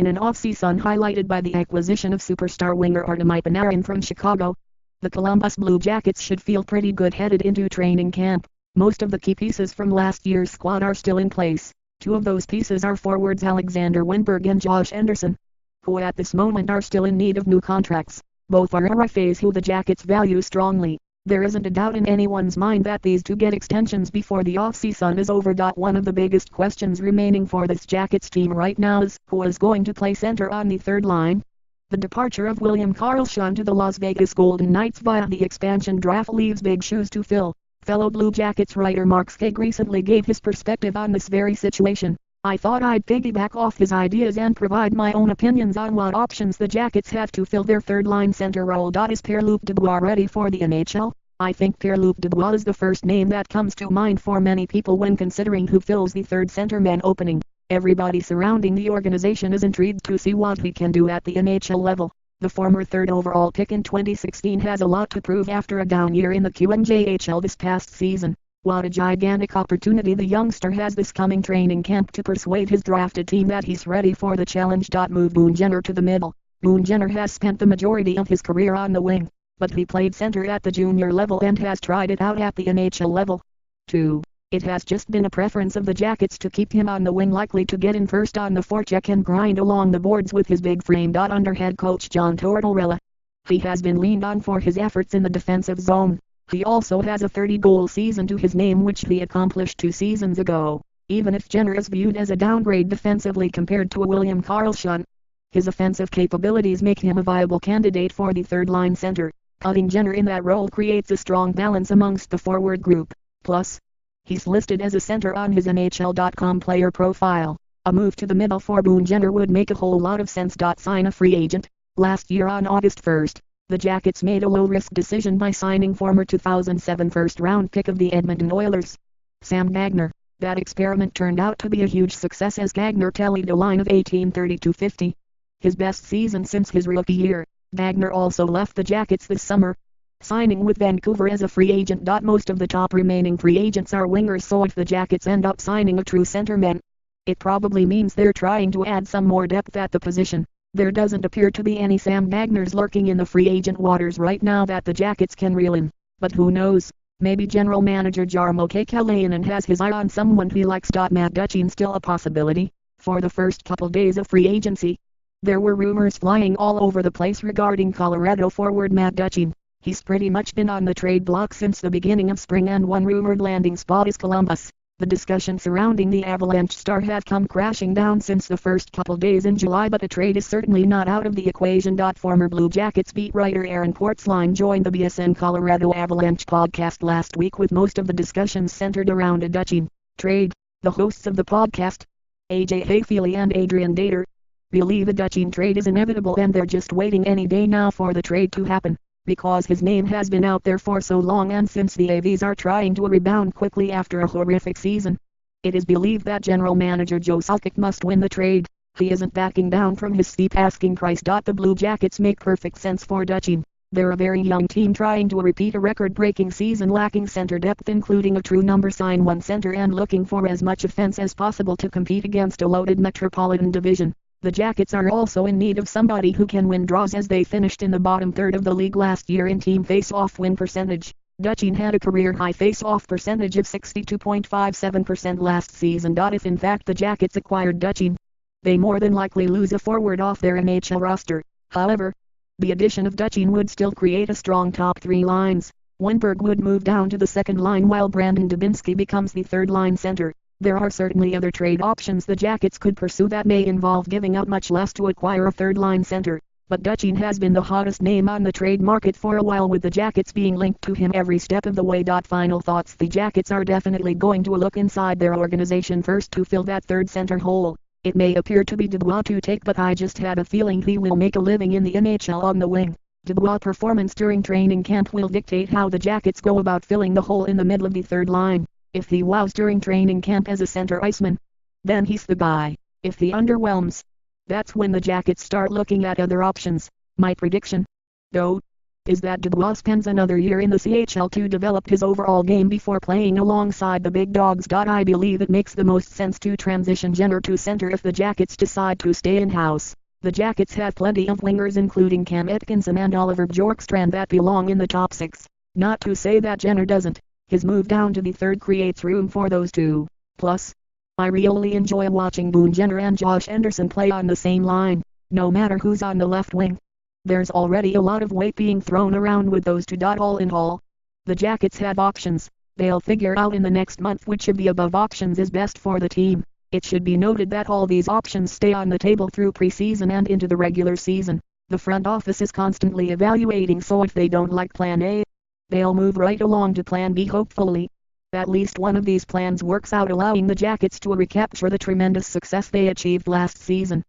In an off-season highlighted by the acquisition of superstar winger Artemi Panarin from Chicago, the Columbus Blue Jackets should feel pretty good headed into training camp. Most of the key pieces from last year's squad are still in place. Two of those pieces are forwards Alexander Wennberg and Josh Anderson, who at this moment are still in need of new contracts. Both are RFAs who the Jackets value strongly. There isn't a doubt in anyone's mind that these two get extensions before the off-season is over. One of the biggest questions remaining for this Jackets team right now is who is going to play center on the third line. The departure of William Karlsson to the Las Vegas Golden Knights via the expansion draft leaves big shoes to fill. Fellow Blue Jackets writer Mark Skegg recently gave his perspective on this very situation. I thought I'd piggyback off his ideas and provide my own opinions on what options the Jackets have to fill their third-line center role. Is Pierre-Luc Dubois ready for the NHL? I think Pierre-Luc Dubois is the first name that comes to mind for many people when considering who fills the third centerman opening. Everybody surrounding the organization is intrigued to see what he can do at the NHL level. The former third overall pick in 2016 has a lot to prove after a down year in the QMJHL this past season. What a gigantic opportunity the youngster has this coming training camp to persuade his drafted team that he's ready for the challenge. Move Boone Jenner to the middle. Boone Jenner has spent the majority of his career on the wing, but he played center at the junior level and has tried it out at the NHL level too. It has just been a preference of the Jackets to keep him on the wing, likely to get in first on the forecheck and grind along the boards with his big frame. Under head coach John Tortorella, he has been leaned on for his efforts in the defensive zone. He also has a 30-goal season to his name which he accomplished 2 seasons ago. Even if Jenner is viewed as a downgrade defensively compared to a William Karlsson, his offensive capabilities make him a viable candidate for the third-line center. Putting Jenner in that role creates a strong balance amongst the forward group. Plus, he's listed as a center on his NHL.com player profile. A move to the middle for Boone Jenner would make a whole lot of sense. Sign a free agent. Last year on August 1st, the Jackets made a low-risk decision by signing former 2007 first-round pick of the Edmonton Oilers, Sam Gagner. That experiment turned out to be a huge success as Gagner tallied a line of 18.3250, his best season since his rookie year. Gagner also left the Jackets this summer, signing with Vancouver as a free agent. Most of the top remaining free agents are wingers, so if the Jackets end up signing a true centerman, it probably means they're trying to add some more depth at the position. There doesn't appear to be any Sam Gagners lurking in the free agent waters right now that the Jackets can reel in, but who knows, maybe general manager Jarmo Kekalainen has his eye on someone he likes. Matt Duchene still a possibility. For the first couple days of free agency, there were rumors flying all over the place regarding Colorado forward Matt Duchene. He's pretty much been on the trade block since the beginning of spring, and one rumored landing spot is Columbus. The discussion surrounding the Avalanche star had come crashing down since the first couple days in July, but a trade is certainly not out of the equation. Former Blue Jackets beat writer Aaron Portzline joined the BSN Colorado Avalanche podcast last week with most of the discussions centered around a Duchene trade. The hosts of the podcast, AJ Hayfeely and Adrian Dater, believe a Duchene trade is inevitable and they're just waiting any day now for the trade to happen, because his name has been out there for so long and since the Avs are trying to rebound quickly after a horrific season. It is believed that general manager Joe Sakic must win the trade. He isn't backing down from his steep asking price. The Blue Jackets make perfect sense for Duchene. They're a very young team trying to repeat a record-breaking season lacking center depth, including a true number sign one center, and looking for as much offense as possible to compete against a loaded Metropolitan Division. The Jackets are also in need of somebody who can win draws, as they finished in the bottom third of the league last year in team face-off win percentage. Duchene had a career-high face-off percentage of 62.57% last season. If in fact the Jackets acquired Duchene, they more than likely lose a forward off their NHL roster. However, the addition of Duchene would still create a strong top 3 lines. Wennberg would move down to the second line while Brandon Dubinsky becomes the third line center. There are certainly other trade options the Jackets could pursue that may involve giving up much less to acquire a third-line center, but Duchene has been the hottest name on the trade market for a while, with the Jackets being linked to him every step of the way. Final thoughts: the Jackets are definitely going to look inside their organization first to fill that third center hole. It may appear to be Dubois to take, but I just have a feeling he will make a living in the NHL on the wing. Dubois' performance during training camp will dictate how the Jackets go about filling the hole in the middle of the third line. If he wows during training camp as a center iceman, then he's the guy. If he underwhelms, that's when the Jackets start looking at other options. My prediction, though, is that Dubois spends another year in the CHL to develop his overall game before playing alongside the big dogs. I believe it makes the most sense to transition Jenner to center if the Jackets decide to stay in-house. The Jackets have plenty of wingers including Cam Atkinson and Oliver Bjorkstrand that belong in the top six. Not to say that Jenner doesn't. His move down to the third creates room for those two. Plus, I really enjoy watching Boone Jenner and Josh Anderson play on the same line, no matter who's on the left wing. There's already a lot of weight being thrown around with those two. All in all, the Jackets have options. They'll figure out in the next month which of the above options is best for the team. It should be noted that all these options stay on the table through preseason and into the regular season. The front office is constantly evaluating, so if they don't like plan A, they'll move right along to plan B. Hopefully, at least one of these plans works out, allowing the Jackets to recapture the tremendous success they achieved last season.